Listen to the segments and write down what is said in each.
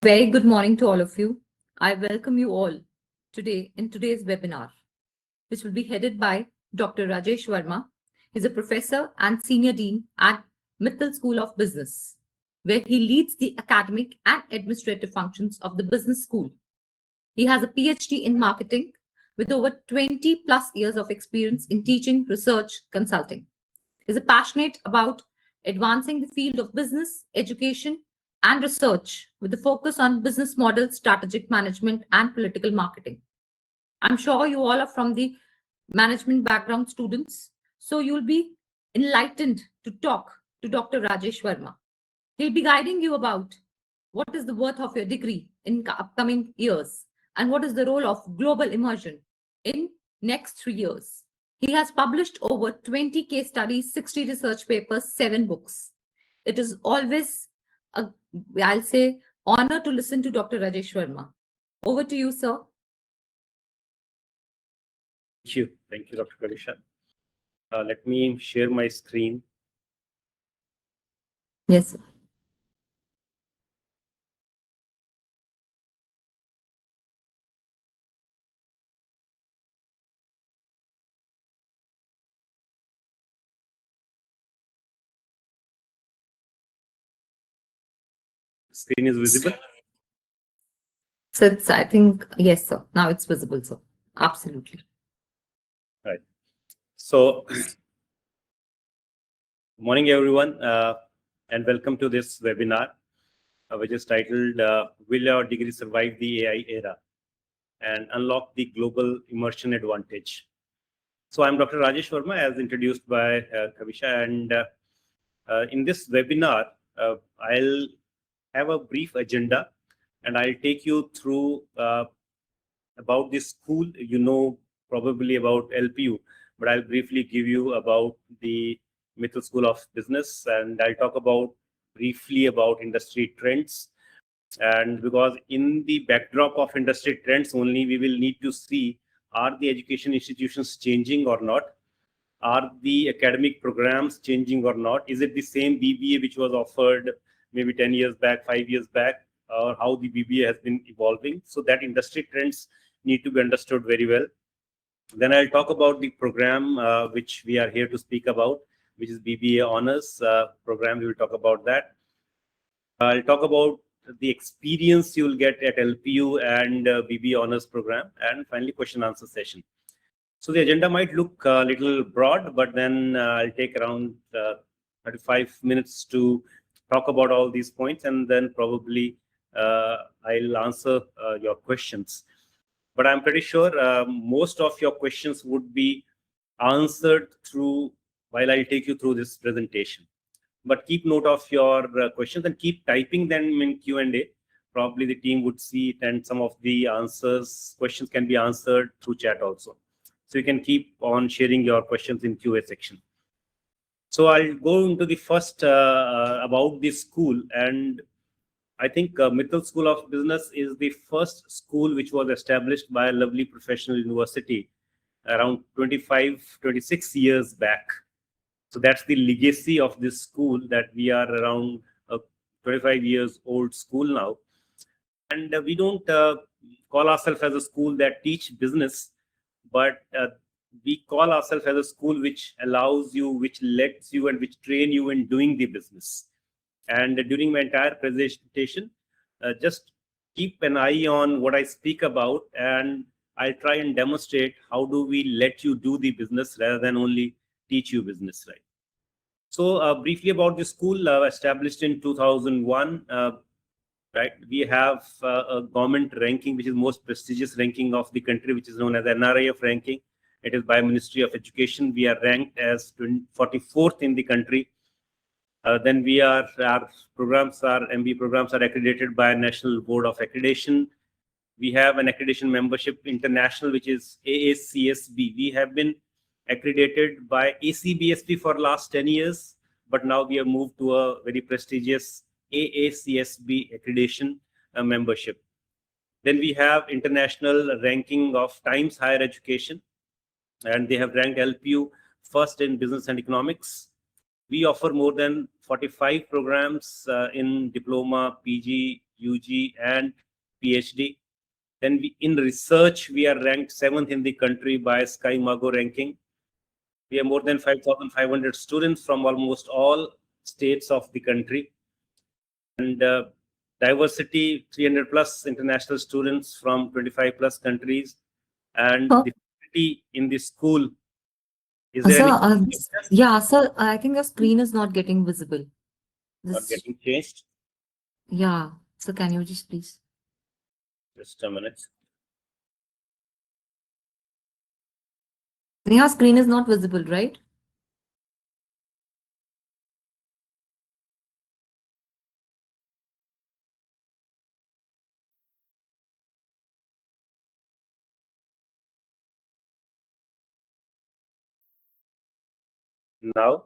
Very good morning to all of you. I welcome you all today in today's webinar, which will be headed by Dr. Rajesh Verma. He's a professor and senior dean at Mittal School of Business, where he leads the academic and administrative functions of the business school. He has a PhD in marketing with over 20 plus years of experience in teaching, research, consulting. He's passionate about advancing the field of business, education, and research with the focus on business model, strategic management, and political marketing. I'm sure you all are from the management background students, so you'll be enlightened to talk to Dr. Rajesh Verma. He'll be guiding you about what is the worth of your degree in upcoming years and what is the role of global immersion in next 3 years. He has published over 20 case studies, 60 research papers, 7 books. It is always I'll say, honor to listen to Dr. Rajesh Verma. Over to you, sir. Thank you, Dr. Kalisha. Let me share my screen. Yes, sir. Screen is visible? So I think, yes, sir. Now it's visible, sir. Absolutely. Right. So, good morning, everyone, and welcome to this webinar, which is titled, Will Your Degree Survive the AI Era and Unlock the Global Immersion Advantage? So I'm Dr. Rajesh Verma, as introduced by Kavisha, and in this webinar, I'll have a brief agenda, and I'll take you through about this school. You know probably about LPU, but I'll briefly give you about the Mittal School of Business, and I'll talk about briefly about industry trends. And because in the backdrop of industry trends only, we will need to see, are the education institutions changing or not? Are the academic programs changing or not? Is it the same BBA which was offered maybe 10 years back, 5 years back, or how the BBA has been evolving? So that industry trends need to be understood very well. Then I'll talk about the program which we are here to speak about, which is BBA Honors program. We will talk about that. I'll talk about the experience you will get at LPU and BBA Honors program, and finally question answer session. So the agenda might look a little broad, but then I'll take around 35 minutes to talk about all these points, and then probably I'll answer your questions. But I'm pretty sure most of your questions would be answered through while I'll take you through this presentation. But keep note of your questions and keep typing them in Q&A. Probably the team would see it, and some of the questions can be answered through chat also. So you can keep on sharing your questions in QA section. So I'll go into the first about this school, and I think Mittal School of Business is the first school which was established by a lovely professional university around 26 years back. So that's the legacy of this school, that we are around 25 years old school now. And we don't call ourselves as a school that teach business, but we call ourselves as a school which allows you, which lets you, and which train you in doing the business. And during my entire presentation, just keep an eye on what I speak about, and I'll try and demonstrate how do we let you do the business rather than only teach you business, right? So briefly about the school, established in 2001, right? We have a government ranking, which is most prestigious ranking of the country, which is known as NRIF ranking. It is by Ministry of Education. We are ranked as 44th in the country. Then our programs are, MBA programs are accredited by National Board of Accreditation. We have an accreditation membership international, which is AACSB. We have been accredited by ACBSP for last 10 years, but now we have moved to a very prestigious AACSB accreditation membership. Then we have international ranking of Times Higher Education, and they have ranked LPU first in business and economics. We offer more than 45 programs in diploma, PG, UG, and PhD. Then in research, we are ranked 7th in the country by SkyMago ranking. We have more than 5,500 students from almost all states of the country. And diversity, 300 plus international students from 25 plus countries. And the faculty in the school. Is there Sir, any? yeah, sir, I think the screen is not getting visible. Not getting changed? Yeah, so can you just please? Just a minute. Neha, screen is not visible, right? Now?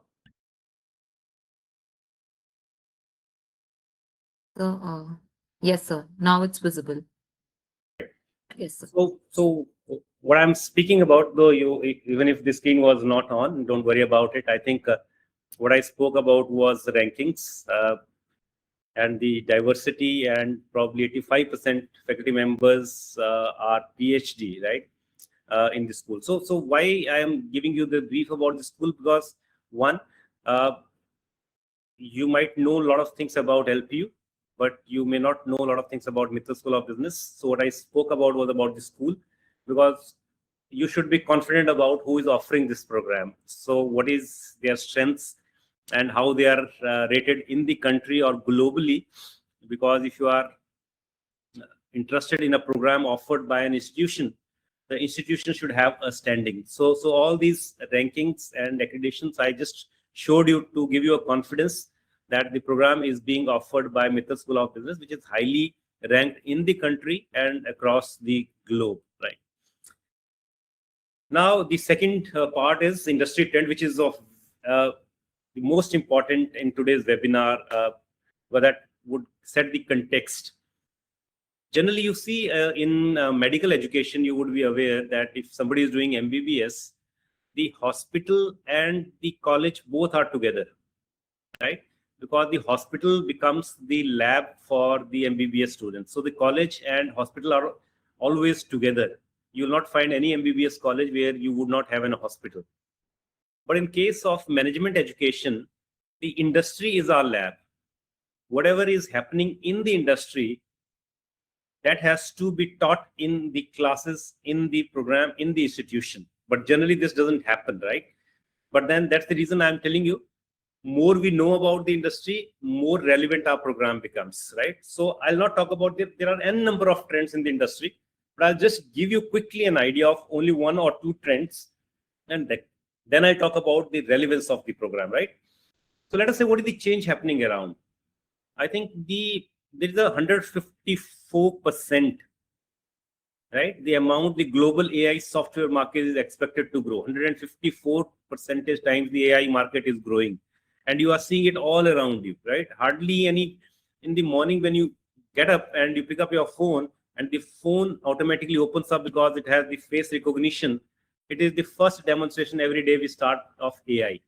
So, yes, sir. Now it's visible. Yes, sir. So what I'm speaking about, though, even if the screen was not on, don't worry about it. I think what I spoke about was the rankings and the diversity, and probably 85% faculty members are PhD, right, in the school. So why I am giving you the brief about the school? Because one, you might know a lot of things about LPU, but you may not know a lot of things about Mitra School of Business. So what I spoke about was about the school, because you should be confident about who is offering this program. So what is their strengths and how they are rated in the country or globally. Because if you are interested in a program offered by an institution, the institution should have a standing. So all these rankings and accreditations I just showed you to give you a confidence that the program is being offered by Mitra School of Business, which is highly ranked in the country and across the globe, right? Now, the second part is industry trend, which is of the most important in today's webinar, but that would set the context. Generally, you see in medical education, you would be aware that if somebody is doing MBBS, the hospital and the college both are together, right? Because the hospital becomes the lab for the MBBS students. So the college and hospital are always together. You will not find any MBBS college where you would not have a hospital. But in case of management education, the industry is our lab. Whatever is happening in the industry, that has to be taught in the classes, in the program, in the institution. But generally this doesn't happen, right? But then that's the reason I'm telling you, more we know about the industry, more relevant our program becomes, right? So I'll not talk about it. There are n number of trends in the industry, but I'll just give you quickly an idea of only one or two trends, and then I'll talk about the relevance of the program, right? So let us say, what is the change happening around? I think there is a 154%, right? The amount the global AI software market is expected to grow. 154 percentage times the AI market is growing. And you are seeing it all around you, right? Hardly any, in the morning when you get up and you pick up your phone and the phone automatically opens up because it has the face recognition. It is the first demonstration every day we start of AI,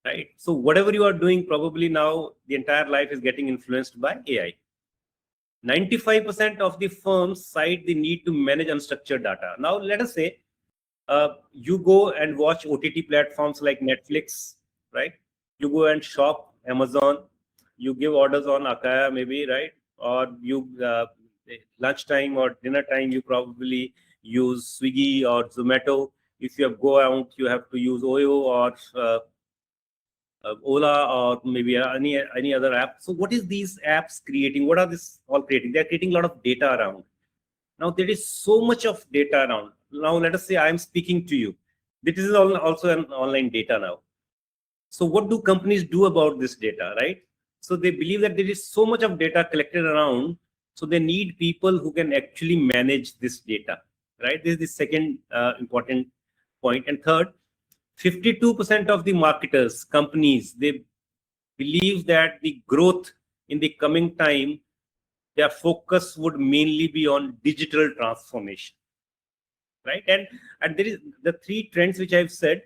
right? So whatever you are doing, probably now the entire life is getting influenced by AI. 95% of the firms cite the need to manage unstructured data. Now, let us say you go and watch OTT platforms like Netflix, right? You go and shop Amazon, you give orders on Akaya maybe, right? Or you lunchtime or dinner time, you probably use Swiggy or Zomato. If you go out, you have to use Oyo or Ola or maybe any other app. So what is these apps creating? What are this all creating? They're creating a lot of data around. Now there is so much of data around. Now let us say I'm speaking to you. This is also an online data now. So what do companies do about this data, right? So they believe that there is so much of data collected around. So they need people who can actually manage this data, right? This is the second important point. And third, 52% of the marketers, companies, they believe that the growth in the coming time, their focus would mainly be on digital transformation, right? And there is the three trends which I've said.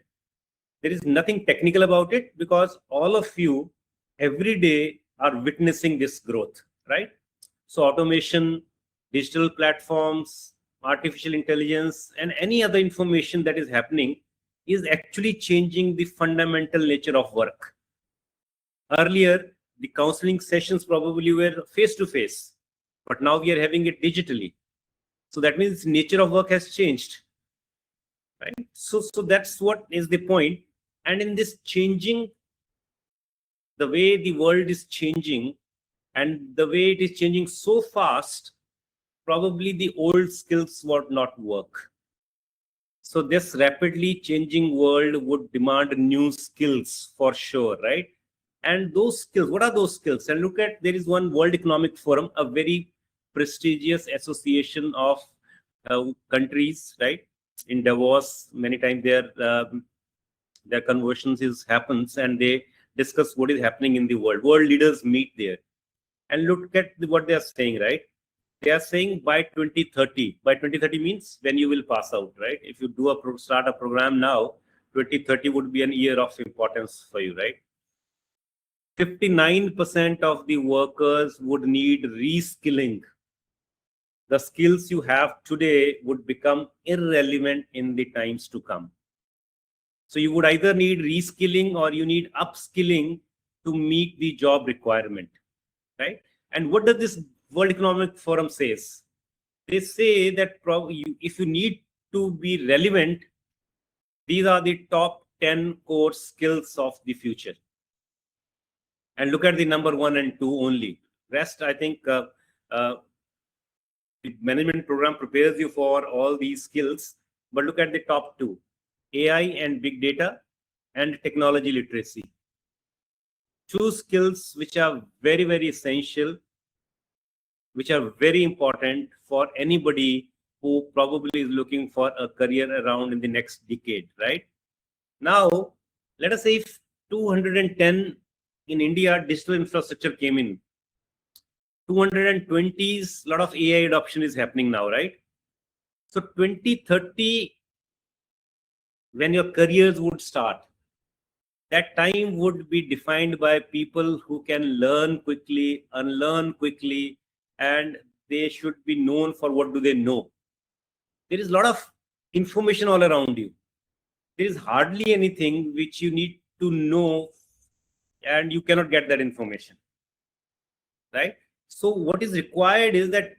There is nothing technical about it because all of you every day are witnessing this growth, right? So automation, digital platforms, artificial intelligence, and any other information that is happening is actually changing the fundamental nature of work. Earlier, the counseling sessions probably were face to face, but now we are having it digitally. So that means nature of work has changed, right? So that's what is the point. And in this changing, the way the world is changing and the way it is changing so fast, probably the old skills would not work. So this rapidly changing world would demand new skills for sure, right? And those skills, what are those skills? And look at, there is one World Economic Forum, a very prestigious association of countries, right? In Davos, many times their conversions happens, and they discuss what is happening in the world. World leaders meet there, and look at what they are saying, right? They are saying by 2030. By 2030 means when you will pass out, right? If you start a program now, 2030 would be an year of importance for you, right? 59% of the workers would need reskilling. The skills you have today would become irrelevant in the times to come. So you would either need reskilling or you need upskilling to meet the job requirement, right? And what does this World Economic Forum says? They say that if you need to be relevant, these are the top 10 core skills of the future. And look at the number 1 and 2 only. Rest, I think, the management program prepares you for all these skills, but look at the top 2: AI and big data, and technology literacy. 2 skills which are very, very essential, which are very important for anybody who probably is looking for a career around in the next decade, right? Now, let us say if 210 in India digital infrastructure came in, 220s, a lot of AI adoption is happening now, right? So 2030, when your careers would start, that time would be defined by people who can learn quickly, unlearn quickly, and they should be known for what do they know. There is a lot of information all around you. There is hardly anything which you need to know and you cannot get that information, right? So what is required is that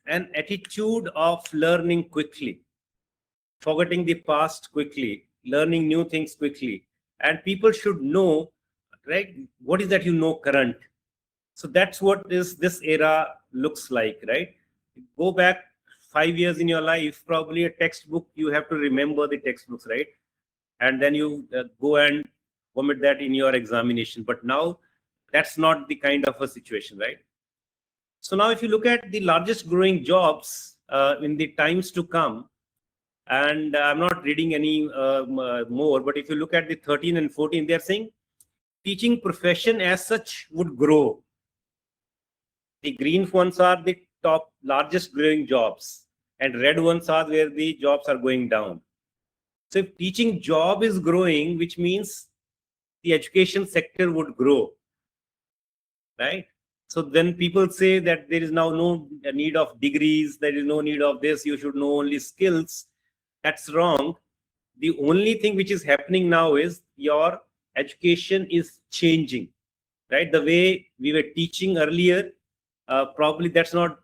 an attitude of learning quickly, forgetting the past quickly, learning new things quickly. And people should know, right, what is that you know current. So that's what this era looks like, right? Go back 5 years in your life, probably a textbook, you have to remember the textbooks, right? And then you go and vomit that in your examination. But now that's not the kind of a situation, right? So now if you look at the largest growing jobs in the times to come, and I'm not reading any more, but if you look at the 13 and 14, they're saying teaching profession as such would grow. The green ones are the top largest growing jobs, and red ones are where the jobs are going down. So if teaching job is growing, which means the education sector would grow, right? So then people say that there is now no need of degrees, there is no need of this, you should know only skills. That's wrong. The only thing which is happening now is your education is changing, right? The way we were teaching earlier, probably that's not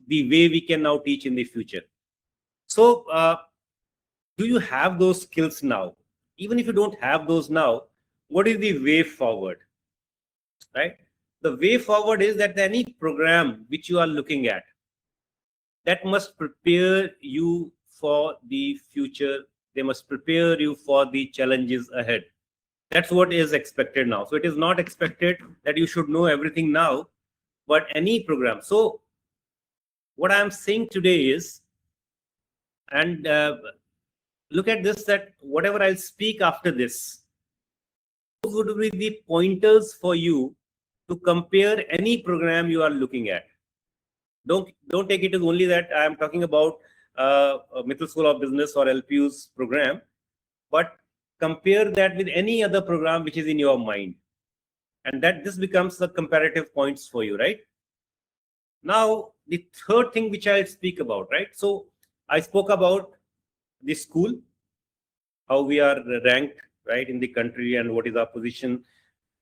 the way we can now teach in the future. So do you have those skills now? Even if you don't have those now, what is the way forward, right? The way forward is that any program which you are looking at, that must prepare you for the future. They must prepare you for the challenges ahead. That's what is expected now. So it is not expected that you should know everything now, but any program. So what I'm saying today is, and look at this, that whatever I'll speak after this, those would be the pointers for you to compare any program you are looking at. Don't take it as only that I am talking about Mittal School of Business or LPU's program, but compare that with any other program which is in your mind, and that this becomes the comparative points for you, right? Now, the third thing which I'll speak about, right? So I spoke about the school, how we are ranked, right, in the country and what is our position.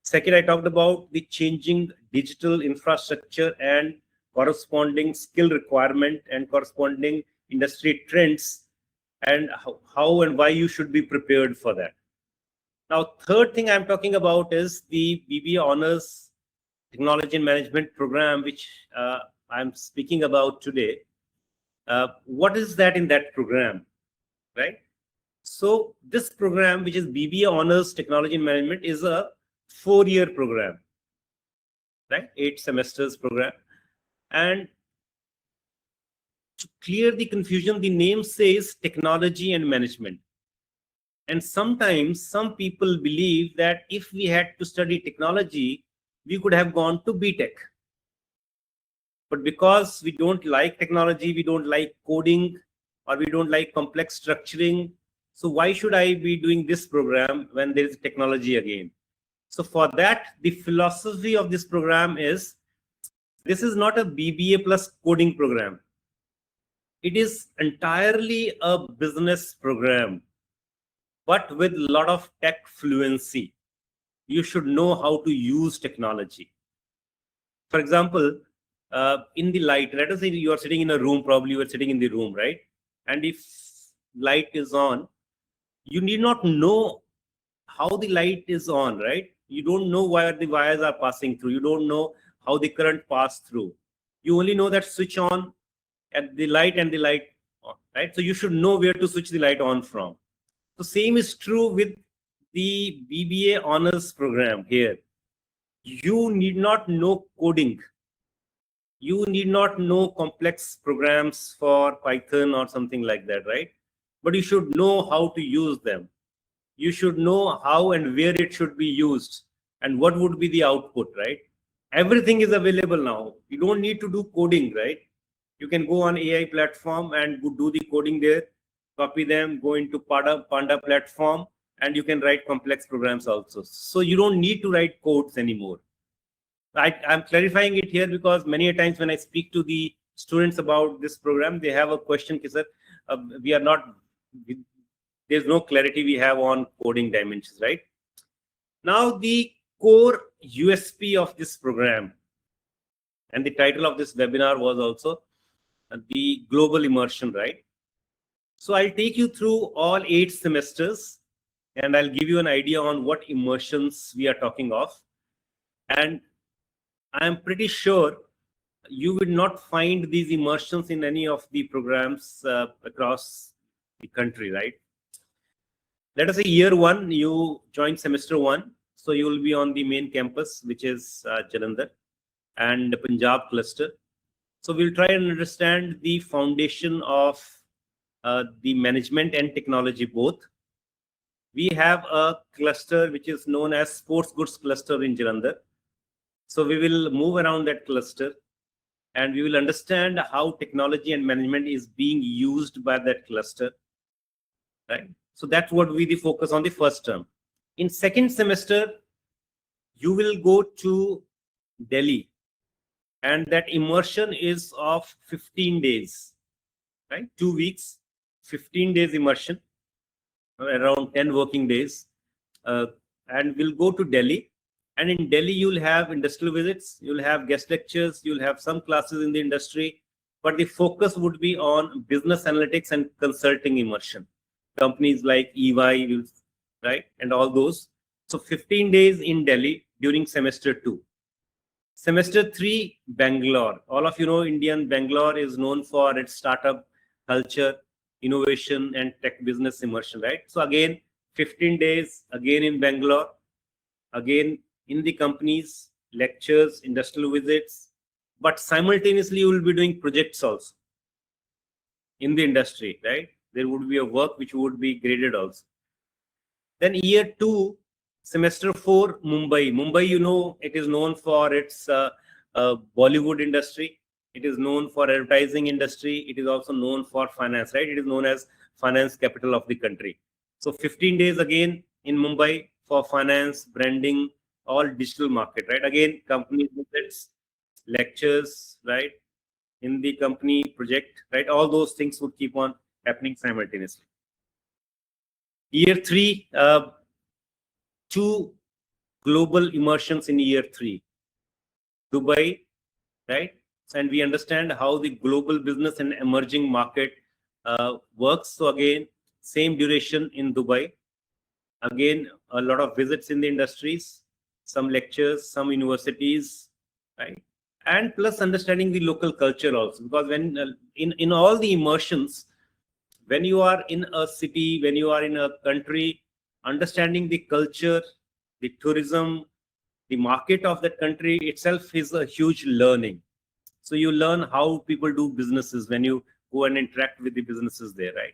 Second, I talked about the changing digital infrastructure and corresponding skill requirement and corresponding industry trends, and how and why you should be prepared for that. Now, third thing I'm talking about is the BBA Honors Technology and Management program, which I'm speaking about today. What is that in that program, right? So this program, which is BBA Honors Technology and Management, is a 4-year program, right? 8 semesters program. And to clear the confusion, the name says Technology and Management. And sometimes some people believe that if we had to study technology, we could have gone to BTech. But because we don't like technology, we don't like coding, or we don't like complex structuring, so why should I be doing this program when there is technology again? So for that, the philosophy of this program is, this is not a BBA plus coding program. It is entirely a business program, but with a lot of tech fluency. You should know how to use technology. For example, in the light, let us say you are sitting in a room, probably you are sitting in the room, right? And if light is on, you need not know how the light is on, right? You don't know where the wires are passing through. You don't know how the current passed through. You only know that switch on at the light and the light on, right? So you should know where to switch the light on from. The same is true with the BBA Honors program here. You need not know coding. You need not know complex programs for Python or something like that, right? But you should know how to use them. You should know how and where it should be used and what would be the output, right? Everything is available now. You don't need to do coding, right? You can go on AI platform and do the coding there, copy them, go into Panda platform, and you can write complex programs also. So you don't need to write codes anymore. I'm clarifying it here because many times when I speak to the students about this program, they have a question, sir, we are not, there's no clarity we have on coding dimensions, right? Now, the core USP of this program, and the title of this webinar was also the global immersion, right? So I'll take you through all 8 semesters and I'll give you an idea on what immersions we are talking of. And I'm pretty sure you will not find these immersions in any of the programs across the country, right? Let us say year 1, you join semester 1. So you will be on the main campus, which is Jalandhar and the Punjab cluster. So we'll try and understand the foundation of the management and technology both. We have a cluster which is known as sports goods cluster in Jalandhar. So we will move around that cluster and we will understand how technology and management is being used by that cluster, right? So that's what we focus on the first term. In second semester, you will go to Delhi, and that immersion is of 15 days, right? 2 weeks, 15 days immersion, around 10 working days. And we'll go to Delhi. And in Delhi, you'll have industrial visits, you'll have guest lectures, you'll have some classes in the industry, but the focus would be on business analytics and consulting immersion. Companies like EY, right, and all those. So 15 days in Delhi during semester 2. Semester 3, Bangalore. All of you know Indian Bangalore is known for its startup culture, innovation, and tech business immersion, right? So again, 15 days, again in Bangalore, again in the companies, lectures, industrial visits, but simultaneously you will be doing projects also in the industry, right? There would be a work which would be graded also. Then year 2, semester 4, Mumbai. Mumbai, you know, it is known for its Bollywood industry. It is known for advertising industry. It is also known for finance, right? It is known as finance capital of the country. So 15 days again in Mumbai for finance, branding, all digital market, right? Again, company visits, lectures, right? in the company project, right? All those things would keep on happening simultaneously. Year 3, 2 global immersions in year 3. Dubai, right? And we understand how the global business and emerging market works. So again, same duration in Dubai. Again, a lot of visits in the industries, some lectures, some universities, right? And plus understanding the local culture also, because when in all the immersions, when you are in a city, when you are in a country, understanding the culture, the tourism, the market of that country itself is a huge learning. So you learn how people do businesses when you go and interact with the businesses there, right?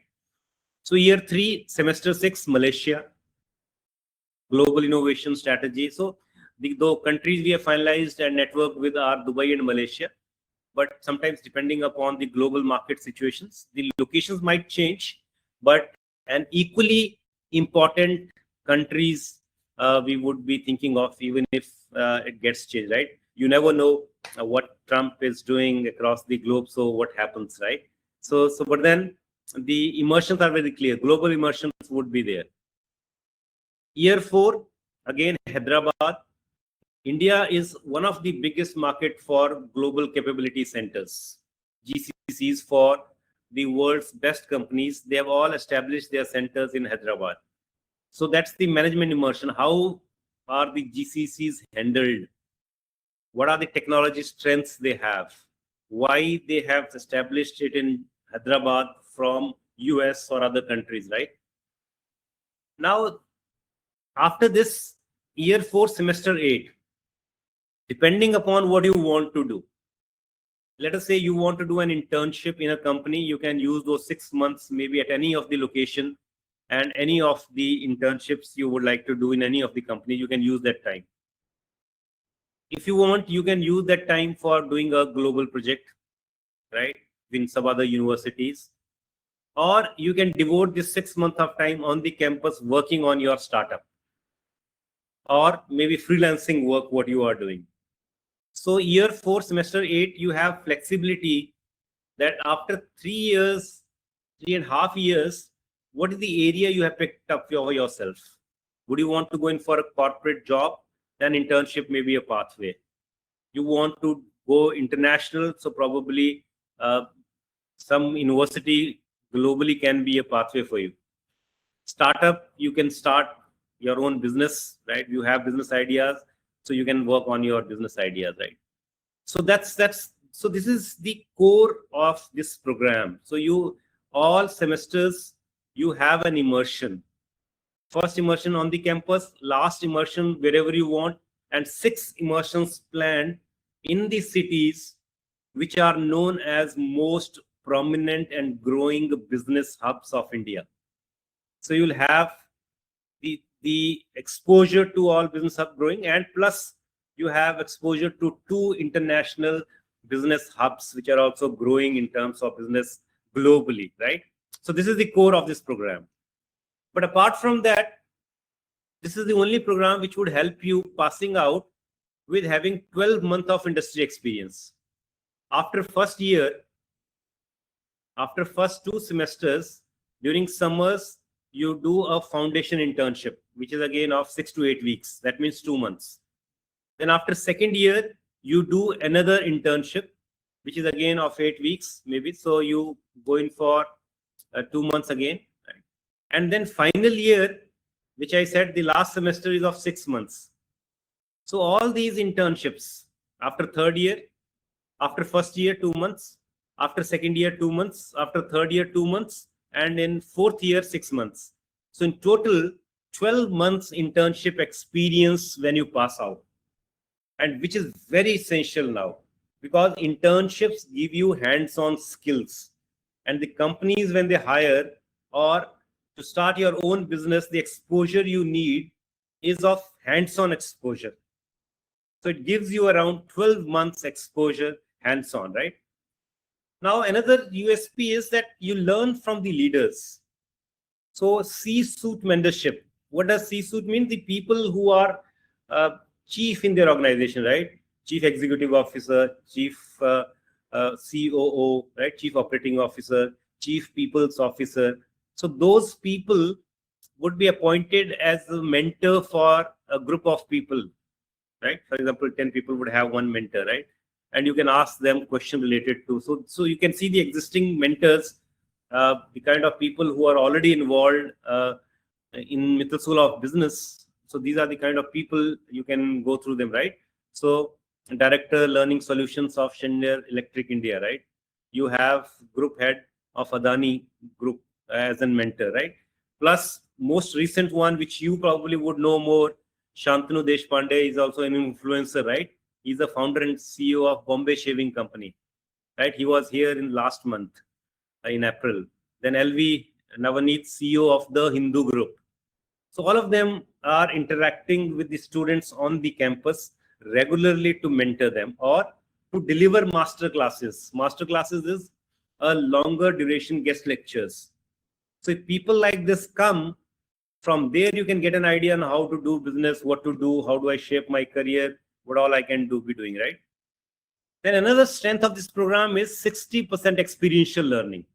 So year 3, semester 6, Malaysia, global innovation strategy. So the countries we have finalized and networked with are Dubai and Malaysia. But sometimes depending upon the global market situations, the locations might change, but an equally important countries we would be thinking of, even if it gets changed, right? You never know what Trump is doing across the globe, so what happens, right? So but then the immersions are very clear. Global immersions would be there. Year 4, again, Hyderabad. India is one of the biggest market for global capability centers, GCCs, for the world's best companies. They have all established their centers in Hyderabad. So that's the management immersion. How are the GCCs handled? What are the technology strengths they have? Why they have established it in Hyderabad from US or other countries, right? Now, after this, year 4, semester 8, depending upon what you want to do. Let us say you want to do an internship in a company, you can use those 6 months maybe at any of the location, and any of the internships you would like to do in any of the company, you can use that time. If you want, you can use that time for doing a global project, right, in some other universities. Or you can devote this 6 months of time on the campus working on your startup, or maybe freelancing work, what you are doing. So year 4, semester 8, you have flexibility that after 3 years, 3.5 years, what is the area you have picked up for yourself? Would you want to go in for a corporate job? Then internship may be a pathway. You want to go international, so probably some university globally can be a pathway for you. Startup, you can start your own business, right? You have business ideas, so you can work on your business ideas, right? So so this is the core of this program. So you, all semesters, you have an immersion. First immersion on the campus, last immersion wherever you want, and 6 immersions planned in the cities which are known as most prominent and growing business hubs of India. So you'll have the exposure to all business hub growing, and plus you have exposure to 2 international business hubs which are also growing in terms of business globally, right? So this is the core of this program. But apart from that, this is the only program which would help you passing out with having 12 months of industry experience. After first year, after first 2 semesters, during summers, you do a foundation internship, which is again of 6 to 8 weeks. That means 2 months. Then after second year, you do another internship, which is again of 8 weeks, maybe. So you go in for 2 months again. Right? And then final year, which I said the last semester is of 6 months. So all these internships, after third year, after first year, 2 months, after second year, 2 months, after third year, 2 months, and in fourth year, 6 months. So in total, 12 months internship experience when you pass out, and which is very essential now, because internships give you hands-on skills, and the companies, when they hire or to start your own business, the exposure you need is of hands-on exposure. So it gives you around 12 months exposure hands-on, right? Now, another USP is that you learn from the leaders. So C-suite mentorship. What does C-suite mean? The people who are chief in their organization, right? Chief executive officer, chief COO, right? Chief Operating Officer, Chief People's Officer. So those people would be appointed as a mentor for a group of people, right? For example, 10 people would have one mentor, right? And you can ask them question related to. So you can see the existing mentors, the kind of people who are already involved in Mittal School of Business. So these are the kind of people you can go through them, right? So Director Learning Solutions of Schneider Electric India, right? You have group head of Adani Group as a mentor, right? Plus most recent one, which you probably would know more, Shantanu Deshpande is also an influencer, right? He's the founder and CEO of Bombay Shaving Company, right? He was here in last month, in April. Then LV Navaneet, CEO of the Hindu Group. So all of them are interacting with the students on the campus regularly to mentor them or to deliver master classes. Master classes is a longer duration guest lectures. So if people like this come, from there you can get an idea on how to do business, what to do, how do I shape my career, what all I can be doing, right? Then another strength of this program is 60% experiential learning.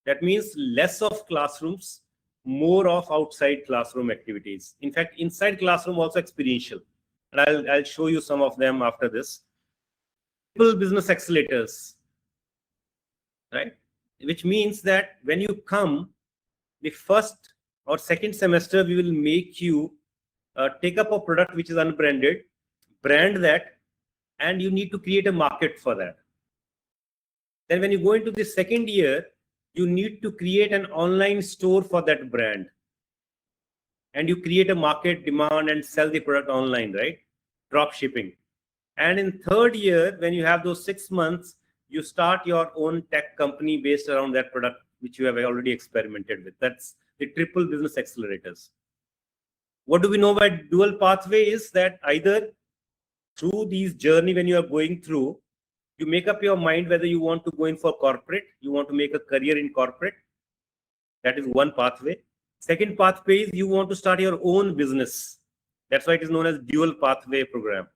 That means less of classrooms, more of outside classroom activities. In fact, inside classroom also experiential. And I'll show you some of them after this. Triple business accelerators, right? Which means that when you come, the first or second semester, we will make you take up a product which is unbranded, brand that, and you need to create a market for that. Then when you go into the second year, you need to create an online store for that brand. And you create a market demand and sell the product online, right? Drop shipping. And in third year, when you have those 6 months, you start your own tech company based around that product, which you have already experimented with. That's the triple business accelerators. What do we know by dual pathway is that either through these journey, when you are going through, you make up your mind whether you want to go in for corporate, you want to make a career in corporate. That is one pathway. Second pathway is you want to start your own business. That's why it is known as dual pathway program.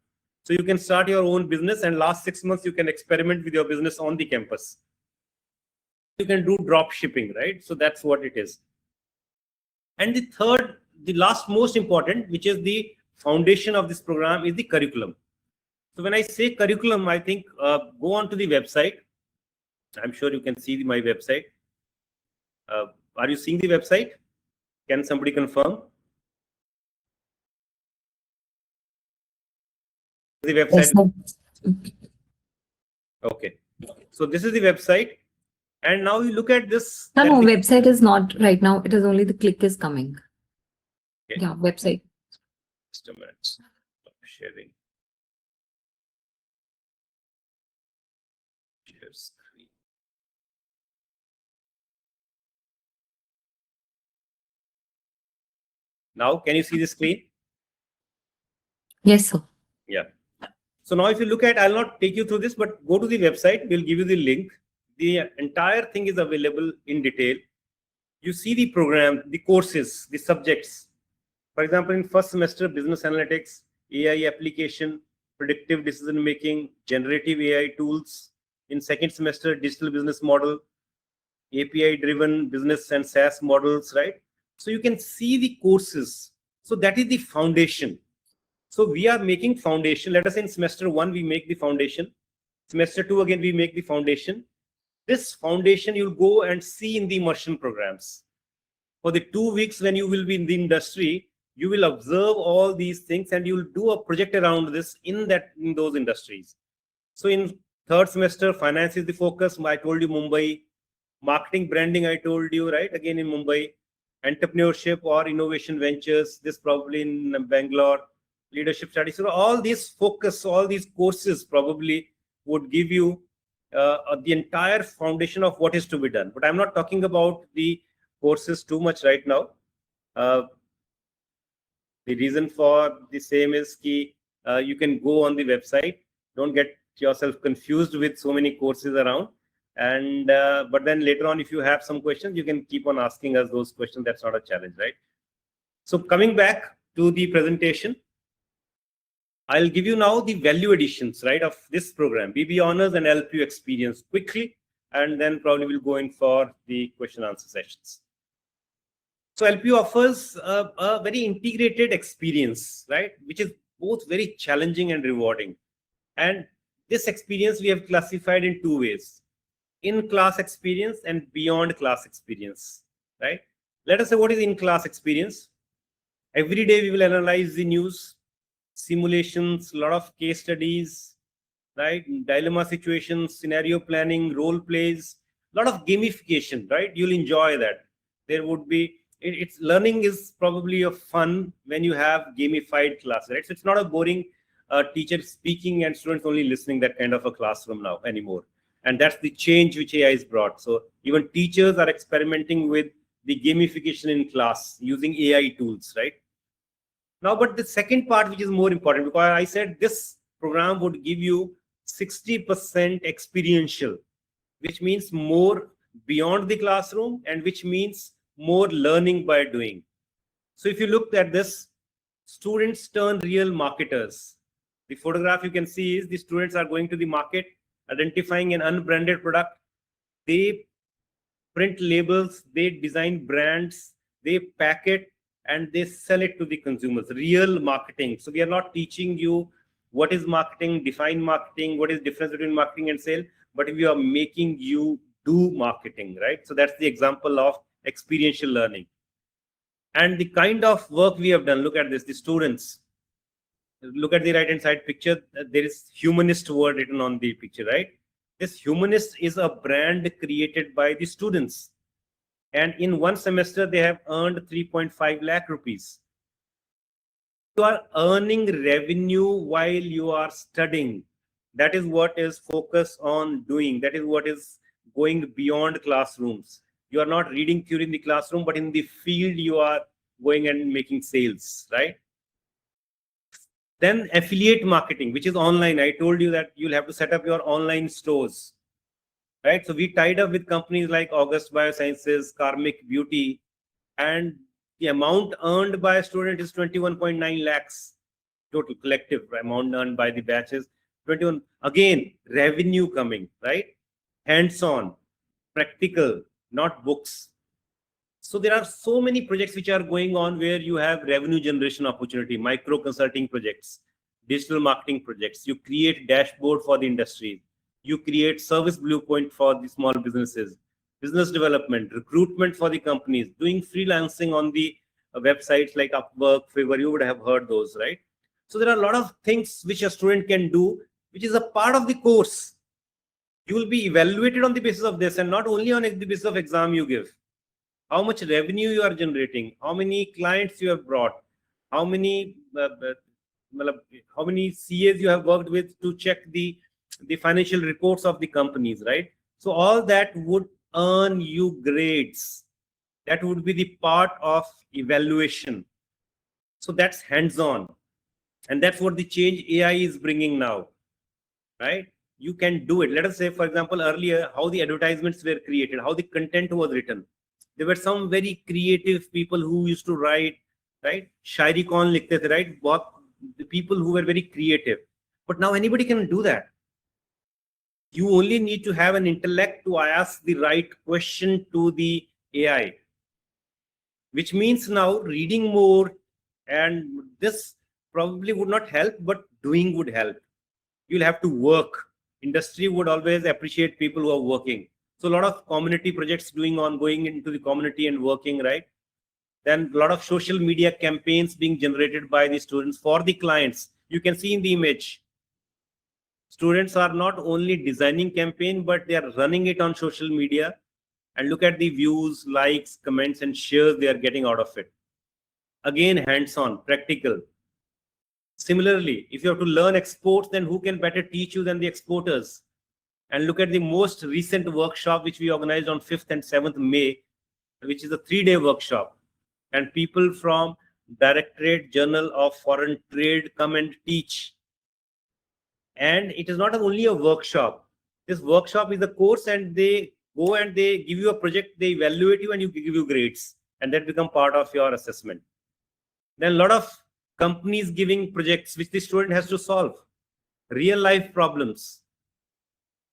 So you can start your own business and last 6 months you can experiment with your business on the campus. You can do drop shipping, right? So that's what it is. And the last most important, which is the foundation of this program, is the curriculum. So when I say curriculum, I think go on to the website. I'm sure you can see my website. Are you seeing the website? Can somebody confirm? The website. Yes, Okay. So this is the website. And now you look at this. no, website is not right now. It is only the click is coming. Okay. Yeah, website. Just a minute. Stop sharing. Share screen. Now, can you see the screen? Yes, sir. Yeah. So now if you look at, I'll not take you through this, but go to the website. We'll give you the link. The entire thing is available in detail. You see the program, the courses, the subjects. For example, in first semester, business analytics, AI application, predictive decision making, generative AI tools. In second semester, digital business model, API driven business and SaaS models, right? So you can see the courses. So that is the foundation. So we are making foundation. Let us say in semester 1, we make the foundation. Semester 2, again, we make the foundation. This foundation you'll go and see in the immersion programs. For the 2 weeks when you will be in the industry, you will observe all these things and you will do a project around this in those industries. So in third semester, finance is the focus. I told you Mumbai. Marketing, branding, I told you, right? Again in Mumbai. Entrepreneurship or innovation ventures, this probably in Bangalore. Leadership studies. So all these focus, all these courses probably would give you the entire foundation of what is to be done. But I'm not talking about the courses too much right now. The reason for the same is ki, you can go on the website. Don't get yourself confused with so many courses around. And but then later on, if you have some questions, you can keep on asking us those questions. That's not a challenge, right? So coming back to the presentation. I'll give you now the value additions, right, of this program, BB Honors and LPU experience quickly, and then probably we'll go in for the question answer sessions. So LPU offers a very integrated experience, right, which is both very challenging and rewarding. And this experience we have classified in two ways: in-class experience and beyond class experience, right? Let us say what is in-class experience. Every day we will analyze the news, simulations, a lot of case studies, right? Dilemma situations, scenario planning, role plays, a lot of gamification, right? You'll enjoy that. There would be, it's learning is probably a fun when you have gamified classes, right? So it's not a boring teacher speaking and students only listening, that kind of a classroom now anymore. And that's the change which AI has brought. So even teachers are experimenting with the gamification in class using AI tools, right? Now, but the second part, which is more important, because I said this program would give you 60% experiential, which means more beyond the classroom and which means more learning by doing. So if you look at this, students turn real marketers. The photograph you can see is the students are going to the market, identifying an unbranded product. They print labels, they design brands, they pack it, and they sell it to the consumers. Real marketing. So we are not teaching you what is marketing, define marketing, what is difference between marketing and sale, but we are making you do marketing, right? So that's the example of experiential learning. And the kind of work we have done, look at this, the students, look at the right hand side picture, there is humanist word written on the picture, right? This humanist is a brand created by the students. And in one semester, they have earned 3.5 lakh rupees. You are earning revenue while you are studying. That is what is focused on doing. That is what is going beyond classrooms. You are not reading theory in the classroom, but in the field, you are going and making sales, right? Then affiliate marketing, which is online. I told you that you'll have to set up your online stores, right? So we tied up with companies like August Biosciences, Karmic Beauty, and the amount earned by a student is 21.9 lakhs total collective amount earned by the batches. 21, again, revenue coming, right? Hands-on, practical, not books. So there are so many projects which are going on where you have revenue generation opportunity, micro consulting projects, digital marketing projects. You create dashboard for the industry. You create service blueprint for the small businesses, business development, recruitment for the companies, doing freelancing on the websites like Upwork, Fiverr. You would have heard those, right? So there are a lot of things which a student can do, which is a part of the course. You will be evaluated on the basis of this, and not only on the basis of exam you give. How much revenue you are generating, how many clients you have brought, how many CAs you have worked with to check the financial reports of the companies, right? So all that would earn you grades. That would be the part of evaluation. So that's hands-on. And that's what the change AI is bringing now, right? You can do it. Let us say, for example, earlier, how the advertisements were created, how the content was written. There were some very creative people who used to write, right? Shairi kaun likhte the, right? The people who were very creative. But now anybody can do that. You only need to have an intellect to ask the right question to the AI, which means now reading more, and this probably would not help, but doing would help. You'll have to work. Industry would always appreciate people who are working. So a lot of community projects going into the community and working, right? Then a lot of social media campaigns being generated by the students for the clients. You can see in the image, students are not only designing campaign, but they are running it on social media. And look at the views, likes, comments, and shares they are getting out of it. Again, hands-on, practical. Similarly, if you have to learn exports, then who can better teach you than the exporters? And look at the most recent workshop, which we organized on 5th and 7th May, which is a 3-day workshop. And people from Directorate General of Foreign Trade come and teach. And it is not only a workshop. This workshop is a course, and they go and they give you a project, they evaluate you, and you give you grades. And that become part of your assessment. Then a lot of Companies giving projects which the student has to solve. Real life problems.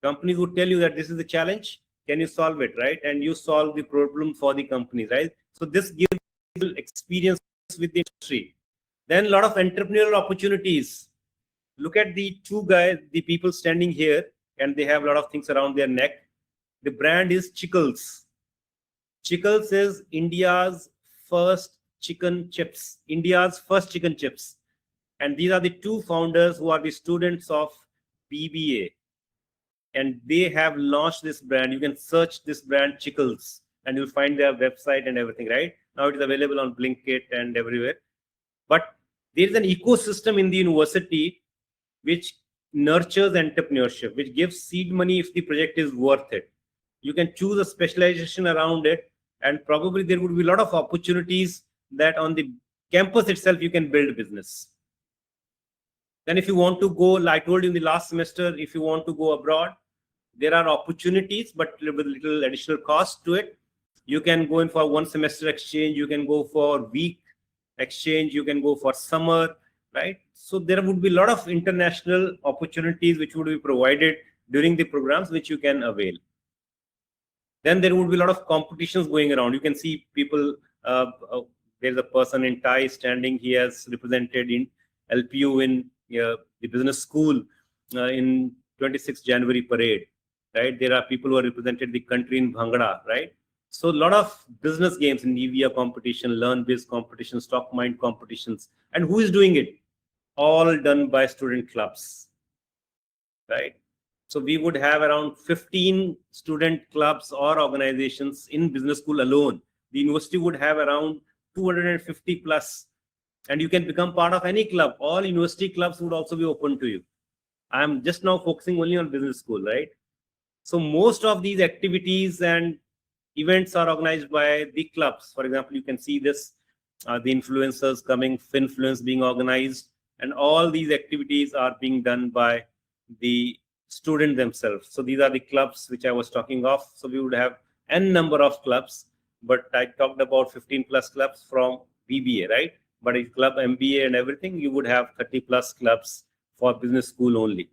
Companies would tell you that this is the challenge. Can you solve it, right? And you solve the problem for the company, right? So this gives experience with the industry. Then a lot of entrepreneurial opportunities. Look at the two guys, the people standing here, and they have a lot of things around their neck. The brand is Chickles. Chickles is India's first chicken chips. India's first chicken chips. And these are the two founders who are the students of BBA. And they have launched this brand. You can search this brand Chickles and you'll find their website and everything, right? Now it is available on Blinkit and everywhere. But there is an ecosystem in the university which nurtures entrepreneurship, which gives seed money if the project is worth it. You can choose a specialization around it, and probably there would be a lot of opportunities that on the campus itself you can build business. Then if you want to go, like I told you in the last semester, if you want to go abroad, there are opportunities, but with little additional cost to it. You can go in for 1 semester exchange, you can go for week exchange, you can go for summer, right? So there would be a lot of international opportunities which would be provided during the programs which you can avail. Then there would be a lot of competitions going around. You can see people, there's a person in Thai standing, he has represented in LPU in the business school in 26th January parade, right? There are people who are represented the country in Bhangra, right? So a lot of business games in EVA competition, LearnBiz competition, StockMind competitions. And who is doing it? All done by student clubs, right? So we would have around 15 student clubs or organizations in business school alone. The university would have around 250 plus. And you can become part of any club. All university clubs would also be open to you. I'm just now focusing only on business school, right? So most of these activities and events are organized by the clubs. For example, you can see this, the influencers coming, Finfluence being organized, and all these activities are being done by the student themselves. So these are the clubs which I was talking of. So we would have n number of clubs, but I talked about 15 plus clubs from BBA, right? But if club MBA and everything, you would have 30 plus clubs for business school only.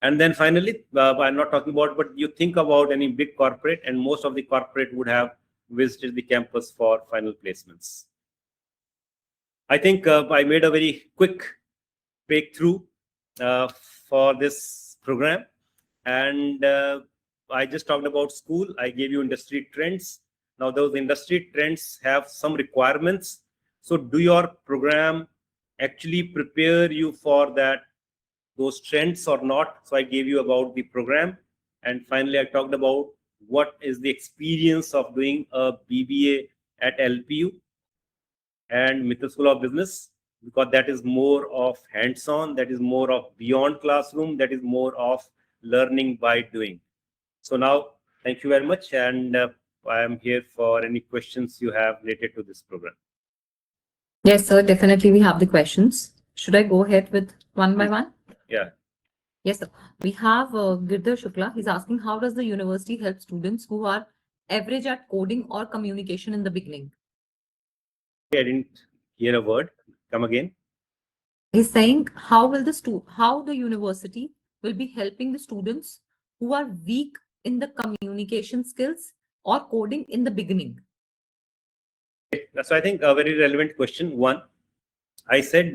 And then finally, I'm not talking about, but you think about any big corporate, and most of the corporate would have visited the campus for final placements. I think I made a very quick breakthrough for this program. And I just talked about school. I gave you industry trends. Now those industry trends have some requirements. So do your program actually prepare you for that, those trends or not? So I gave you about the program. And finally, I talked about what is the experience of doing a BBA at LPU and Mittal School of Business, because that is more of hands-on, that is more of beyond classroom, that is more of learning by doing. So now, thank you very much. And I am here for any questions you have related to this program. Yes, sir. Definitely, we have the questions. Should I go ahead with one by one? Yeah. Yes, sir. We have Girdhar Shukla. He's asking, how does the university help students who are average at coding or communication in the beginning? I didn't hear a word. Come again. He's saying, how the university will be helping the students who are weak in the communication skills or coding in the beginning? So I think a very relevant question. One, I said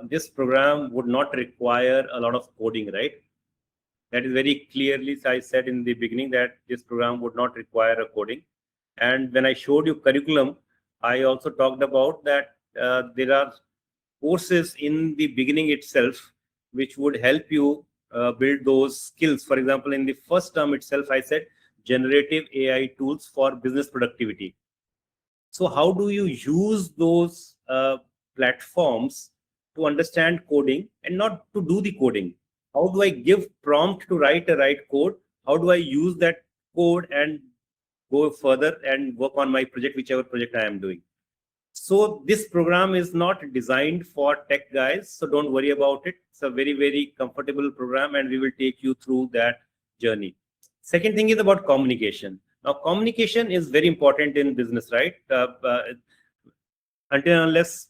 this program would not require a lot of coding, right? That is very clearly, I said in the beginning that this program would not require a coding. And when I showed you curriculum, I also talked about that there are courses in the beginning itself which would help you build those skills. For example, in the first term itself, I said generative AI tools for business productivity. So how do you use those platforms to understand coding and not to do the coding? How do I give prompt to write a right code? How do I use that code and go further and work on my project, whichever project I am doing? So this program is not designed for tech guys, so don't worry about it. It's a very, very comfortable program, and we will take you through that journey. Second thing is about communication. Now, communication is very important in business, right? Until and unless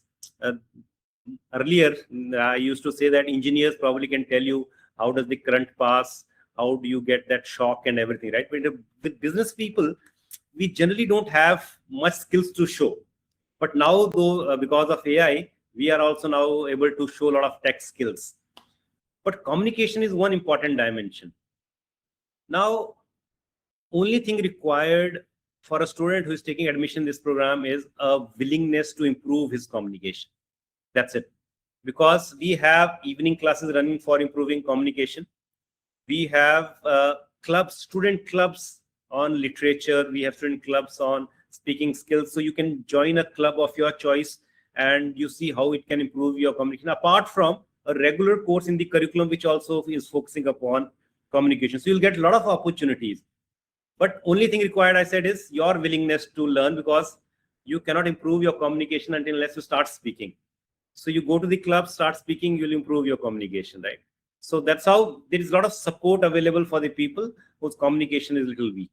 earlier, I used to say that engineers probably can tell you how does the current pass, how do you get that shock and everything, right? But with business people, we generally don't have much skills to show. But now, though, because of AI, we are also now able to show a lot of tech skills. But communication is one important dimension. Now, only thing required for a student who is taking admission in this program is a willingness to improve his communication. That's it. Because we have evening classes running for improving communication. We have clubs, student clubs on literature. We have student clubs on speaking skills. So you can join a club of your choice and you see how it can improve your communication. Apart from a regular course in the curriculum, which also is focusing upon communication. So you'll get a lot of opportunities. But only thing required, I said, is your willingness to learn, because you cannot improve your communication unless you start speaking. So you go to the club, start speaking, you'll improve your communication, right? So that's how there is a lot of support available for the people whose communication is a little weak.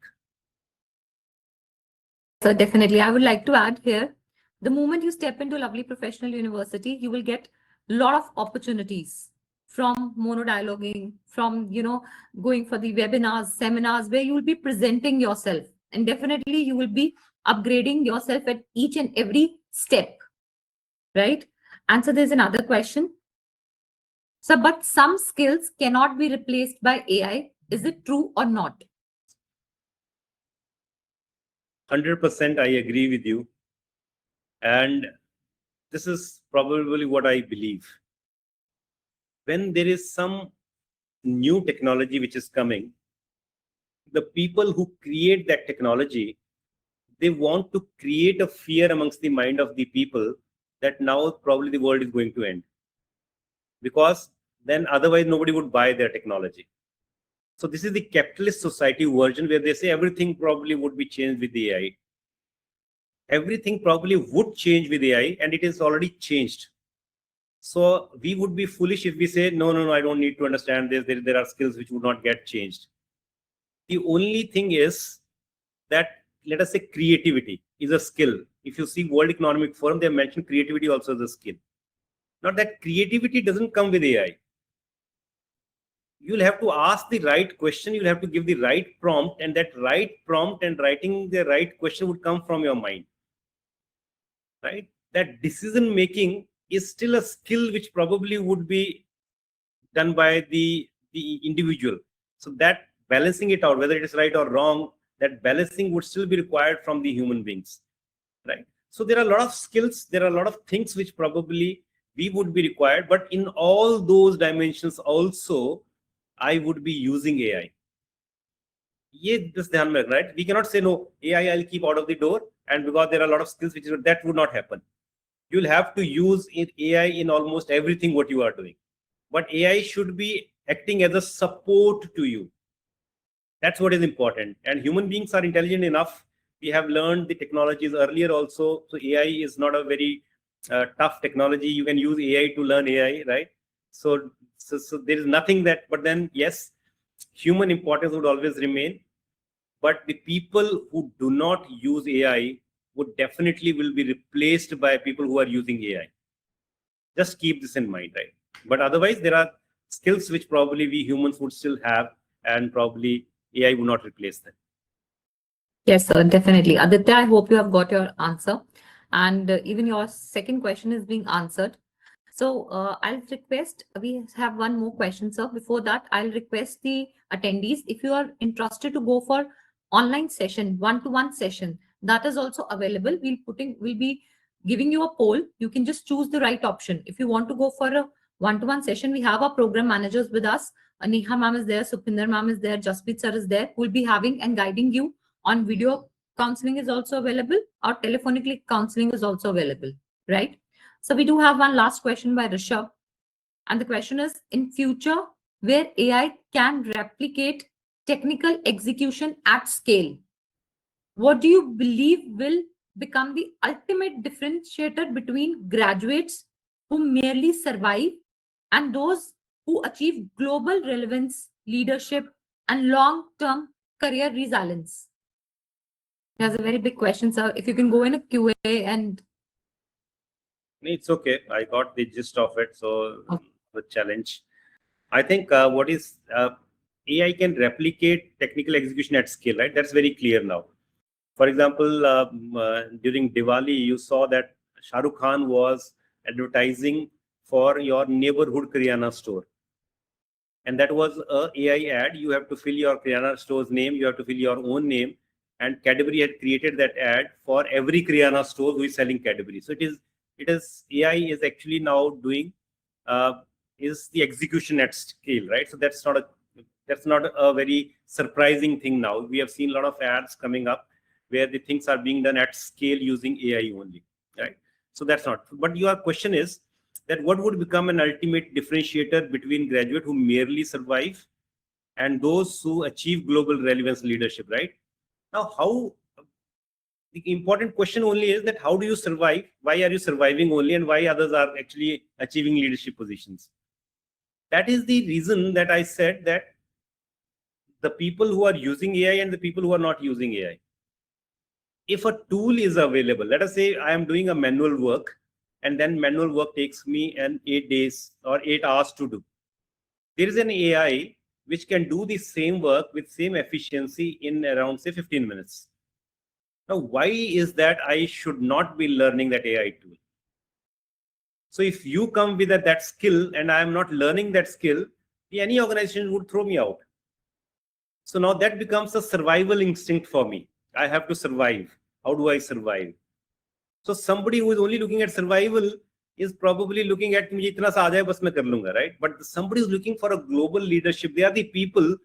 So definitely, I would like to add here, the moment you step into Lovely Professional University, you will get a lot of opportunities from monodialoguing, from, going for the webinars, seminars, where you will be presenting yourself. And definitely you will be upgrading yourself at each and every step, right? And so there's another question. So, but some skills cannot be replaced by AI. Is it true or not? 100% I agree with you. And this is probably what I believe. When there is some new technology which is coming, the people who create that technology, they want to create a fear amongst the mind of the people that now probably the world is going to end. Because then otherwise nobody would buy their technology. So this is the capitalist society version where they say everything probably would be changed with the AI. Everything probably would change with AI, and it is already changed. So we would be foolish if we say, no, I don't need to understand this. There are skills which would not get changed. The only thing is that, let us say, creativity is a skill. If you see World Economic Forum, they mentioned creativity also as a skill. Not that creativity doesn't come with AI. You'll have to ask the right question. You'll have to give the right prompt, and that right prompt and writing the right question would come from your mind, right? That decision making is still a skill which probably would be done by the individual. So that balancing it out, whether it is right or wrong, that balancing would still be required from the human beings, right? So there are a lot of skills, there are a lot of things which probably we would be required, but in all those dimensions also, I would be using AI. Right? We cannot say no, AI I'll keep out of the door, and because there are a lot of skills which that would not happen. You'll have to use AI in almost everything what you are doing. But AI should be acting as a support to you. That's what is important. And human beings are intelligent enough. We have learned the technologies earlier also. So AI is not a very tough technology. You can use AI to learn AI, right? So there is nothing that, but then yes, human importance would always remain. But the people who do not use AI would definitely will be replaced by people who are using AI. Just keep this in mind, right? But otherwise, there are skills which probably we humans would still have, and probably AI would not replace them. Yes, sir, definitely. Aditya, I hope you have got your answer. And even your second question is being answered. So I'll request, we have one more question, sir. Before that, I'll request the attendees, if you are interested to go for online session, one-to-one session, that is also available. We'll be giving you a poll. You can just choose the right option. If you want to go for a one-to-one session, we have our program managers with us. Neha ma'am is there, Supinder ma'am is there, Jasprit sir is there. We'll be having and guiding you on video. Counseling is also available, or telephonically counseling is also available, right? So we do have one last question by Rishabh. And the question is, in future, where AI can replicate technical execution at scale, what do you believe will become the ultimate differentiator between graduates who merely survive and those who achieve global relevance, leadership, and long-term career resilience? That's a very big question, sir. If you can go in a QA and It's okay. I got the gist of it. So the challenge, I think, what is AI can replicate technical execution at scale, right? That's very clear now. For example, during Diwali, you saw that Shah Rukh Khan was advertising for your neighborhood Kirana store. And that was a AI ad. You have to fill your Kirana store's name, you have to fill your own name. And Cadbury had created that ad for every Kirana store who is selling Cadbury. So it is AI is actually now doing is the execution at scale, right? So that's not a very surprising thing now. We have seen a lot of ads coming up where the things are being done at scale using AI only, right? So that's not. But your question is that what would become an ultimate differentiator between graduates who merely survive and those who achieve global relevance leadership, right? Now, how the important question only is that how do you survive? Why are you surviving only, and why others are actually achieving leadership positions? That is the reason that I said that the people who are using AI and the people who are not using AI. If a tool is available, let us say I am doing a manual work, and then manual work takes me 8 days or 8 hours to do. There is an AI which can do the same work with same efficiency in around, say, 15 minutes. Now, why is that I should not be learning that AI tool? So if you come with that skill and I am not learning that skill, any organization would throw me out. So now that becomes a survival instinct for me. I have to survive. How do I survive? So somebody who is only looking at survival is probably looking at mujhe itna sa aa jaye bas main kar lunga, right? But somebody who's looking for a global leadership, they are the people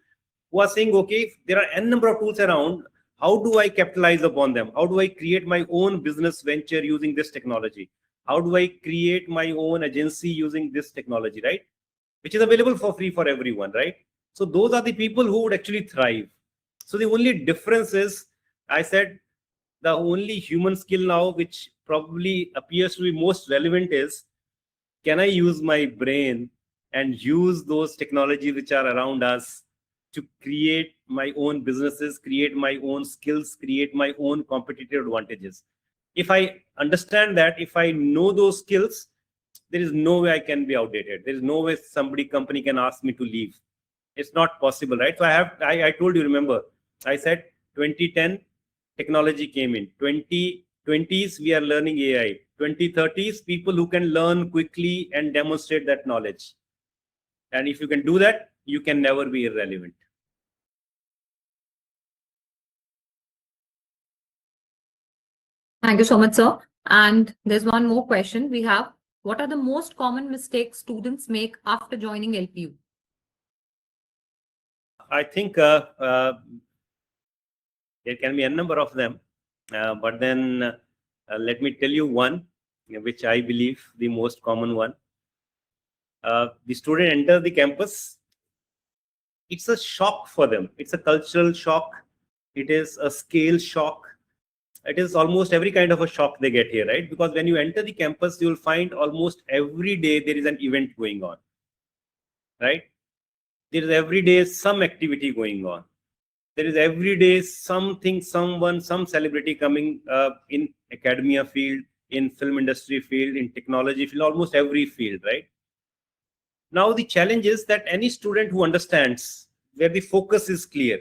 who are saying, okay, if there are n number of tools around, how do I capitalize upon them? How do I create my own business venture using this technology? How do I create my own agency using this technology, right? Which is available for free for everyone, right? So those are the people who would actually thrive. So the only difference is, I said, the only human skill now which probably appears to be most relevant is, can I use my brain and use those technologies which are around us to create my own businesses, create my own skills, create my own competitive advantages? If I understand that, if I know those skills, there is no way I can be outdated. There is no way company can ask me to leave. It's not possible, right? So I told you, remember, I said 2010 technology came in. 2020s we are learning AI. 2030s people who can learn quickly and demonstrate that knowledge. And if you can do that, you can never be irrelevant. Thank you so much, sir. And there's one more question we have. What are the most common mistakes students make after joining LPU? I think there can be a number of them, but then let me tell you one, which I believe the most common one. The student enters the campus. It's a shock for them. It's a cultural shock. It is a scale shock. It is almost every kind of a shock they get here, right? Because when you enter the campus, you will find almost every day there is an event going on, right? There is every day some activity going on. There is every day something, someone, some celebrity coming in academia field, in film industry field, in technology field, almost every field, right? Now the challenge is that any student who understands where the focus is clear,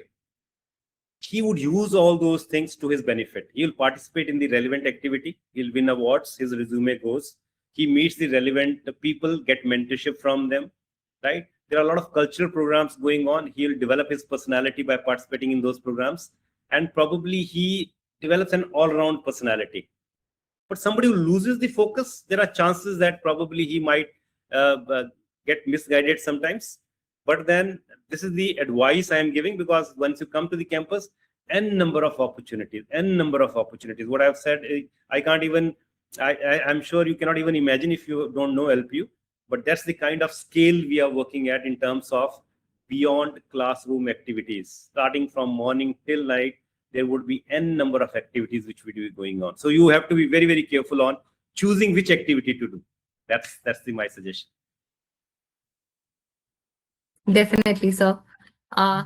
he would use all those things to his benefit. He'll participate in the relevant activity. He'll win awards. His resume goes. He meets the relevant people, get mentorship from them, right? There are a lot of cultural programs going on. He'll develop his personality by participating in those programs. And probably he develops an all-round personality. But somebody who loses the focus, there are chances that probably he might get misguided sometimes. But then this is the advice I am giving, because once you come to the campus, n number of opportunities. What I've said, I can't even, I'm sure you cannot even imagine if you don't know LPU, but that's the kind of scale we are working at in terms of beyond classroom activities. Starting from morning till night, there would be n number of activities which would be going on. So you have to be very, very careful on choosing which activity to do. That's my suggestion. Definitely, sir.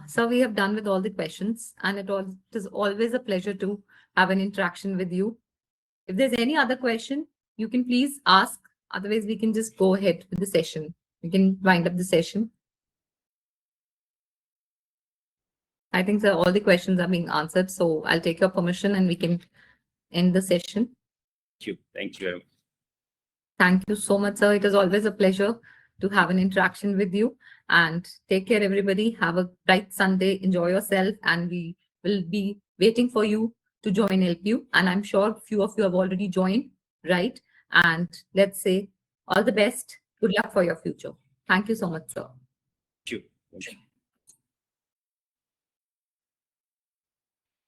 So we have done with all the questions, and it is always a pleasure to have an interaction with you. If there's any other question, you can please ask. Otherwise, we can just go ahead with the session. We can wind up the session. I think that all the questions are being answered. So I'll take your permission and we can end the session. Thank you. Thank you. Thank you so much, sir. It is always a pleasure to have an interaction with you. And take care, everybody. Have a bright Sunday. Enjoy yourself. And we will be waiting for you to join LPU. And I'm sure a few of you have already joined, right? And let's say all the best. Good luck for your future. Thank you so much, sir. Thank you.